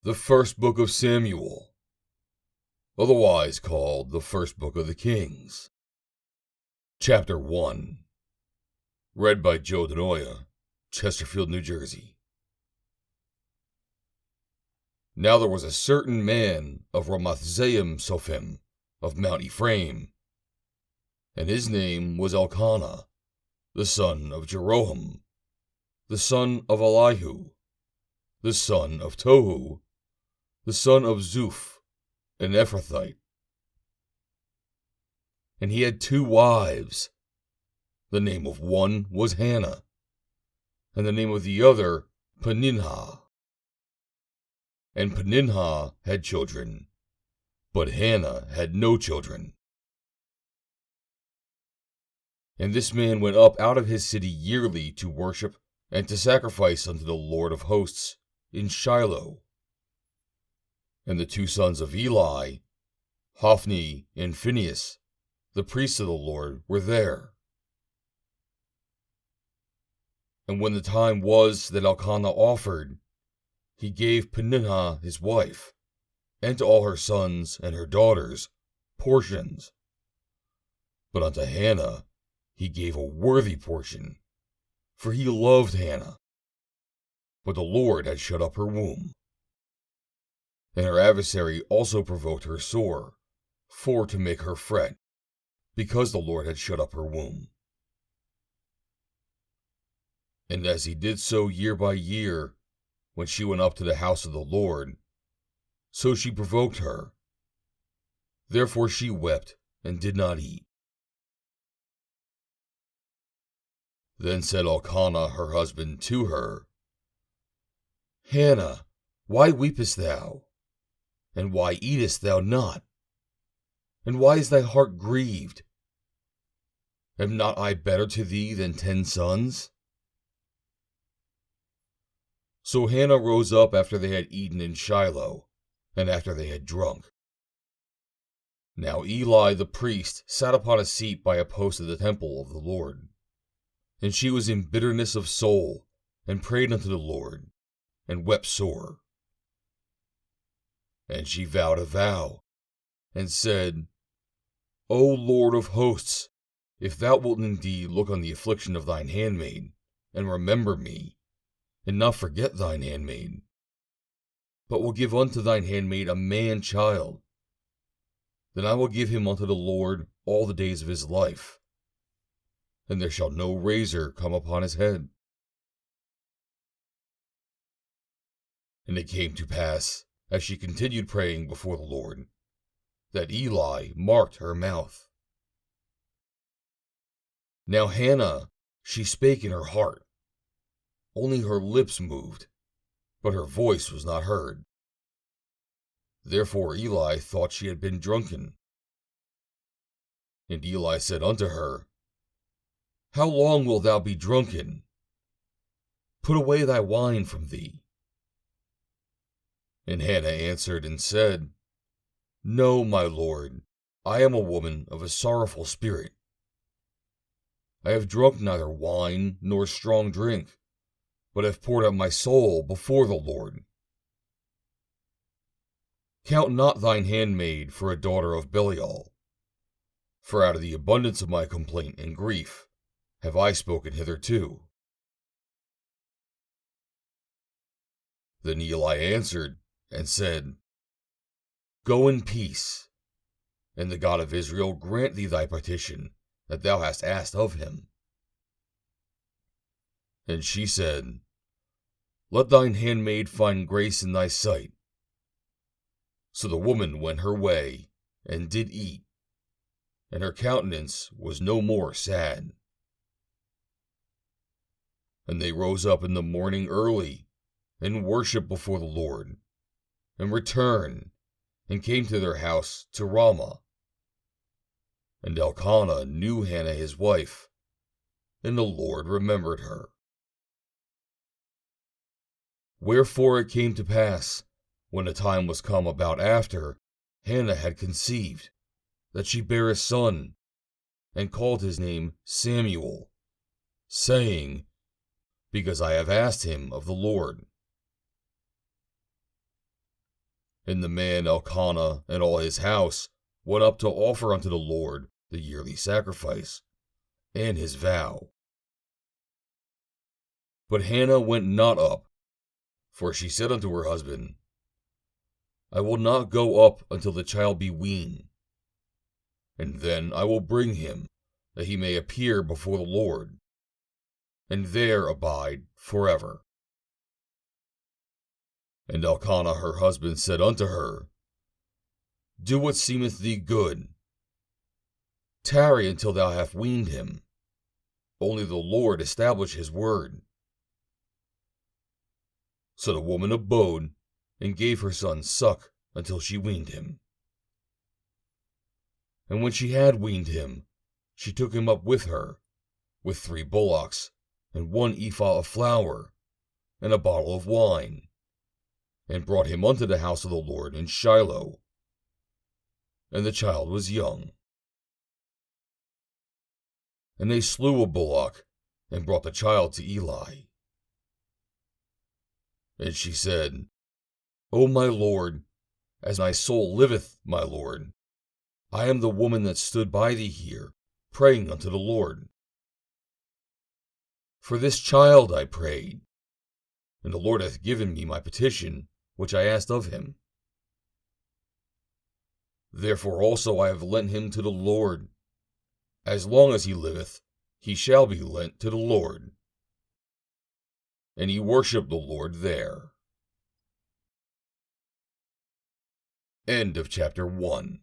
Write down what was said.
The First Book of Samuel, otherwise called the First Book of the Kings. Chapter 1. Read by Joe DeNoia, Chesterfield, New Jersey. Now there was a certain man of Ramathaimzophim of Mount Ephraim, and his name was Elkanah, the son of Jeroham, the son of Elihu, the son of Tohu, the son of Zuph, an Ephrathite. And he had 2 wives. The name of one was Hannah, and the name of the other Peninnah. And Peninnah had children, but Hannah had no children. And this man went up out of his city yearly to worship and to sacrifice unto the Lord of hosts in Shiloh. And the 2 sons of Eli, Hophni and Phinehas, the priests of the Lord, were there. And when the time was that Elkanah offered, he gave Peninnah his wife, and to all her sons and her daughters, portions. But unto Hannah he gave a worthy portion, for he loved Hannah. But the Lord had shut up her womb. And her adversary also provoked her sore, for to make her fret, because the Lord had shut up her womb. And as he did so year by year, when she went up to the house of the Lord, so she provoked her. Therefore she wept and did not eat. Then said Elkanah her husband to her, Hannah, why weepest thou? And why eatest thou not? And why is thy heart grieved? Am not I better to thee than 10 sons? So Hannah rose up after they had eaten in Shiloh, and after they had drunk. Now Eli the priest sat upon a seat by a post of the temple of the Lord. And she was in bitterness of soul, and prayed unto the Lord, and wept sore. And she vowed a vow, and said, O Lord of hosts, if thou wilt indeed look on the affliction of thine handmaid, and remember me, and not forget thine handmaid, but will give unto thine handmaid a man child, then I will give him unto the Lord all the days of his life, and there shall no razor come upon his head. And it came to pass, as she continued praying before the Lord, that Eli marked her mouth. Now Hannah, she spake in her heart, only her lips moved, but her voice was not heard. Therefore Eli thought she had been drunken. And Eli said unto her, How long wilt thou be drunken? Put away thy wine from thee. And Hannah answered and said, No, my lord, I am a woman of a sorrowful spirit. I have drunk neither wine nor strong drink, but have poured out my soul before the Lord. Count not thine handmaid for a daughter of Belial, for out of the abundance of my complaint and grief have I spoken hitherto. Then Eli answered and said, Go in peace, and the God of Israel grant thee thy petition that thou hast asked of him. And she said, Let thine handmaid find grace in thy sight. So the woman went her way, and did eat, and her countenance was no more sad. And they rose up in the morning early, and worshipped before the Lord, and returned, and came to their house to Ramah. And Elkanah knew Hannah his wife, and the Lord remembered her. Wherefore it came to pass, when the time was come about after, Hannah had conceived, that she bare a son, and called his name Samuel, saying, Because I have asked him of the Lord. And the man Elkanah and all his house went up to offer unto the Lord the yearly sacrifice, and his vow. But Hannah went not up, for she said unto her husband, I will not go up until the child be weaned, and then I will bring him, that he may appear before the Lord, and there abide forever. And Elkanah her husband said unto her, Do what seemeth thee good. Tarry until thou hast weaned him. Only the Lord establish his word. So the woman abode, and gave her son suck until she weaned him. And when she had weaned him, she took him up with her, with 3 bullocks, and 1 ephah of flour, and a bottle of wine, and brought him unto the house of the Lord in Shiloh. And the child was young. And they slew a bullock, and brought the child to Eli. And she said, O my Lord, as my soul liveth, my Lord, I am the woman that stood by thee here, praying unto the Lord. For this child I prayed, and the Lord hath given me my petition, which I asked of him. Therefore also I have lent him to the Lord. As long as he liveth, he shall be lent to the Lord. And he worshipped the Lord there. End of chapter 1.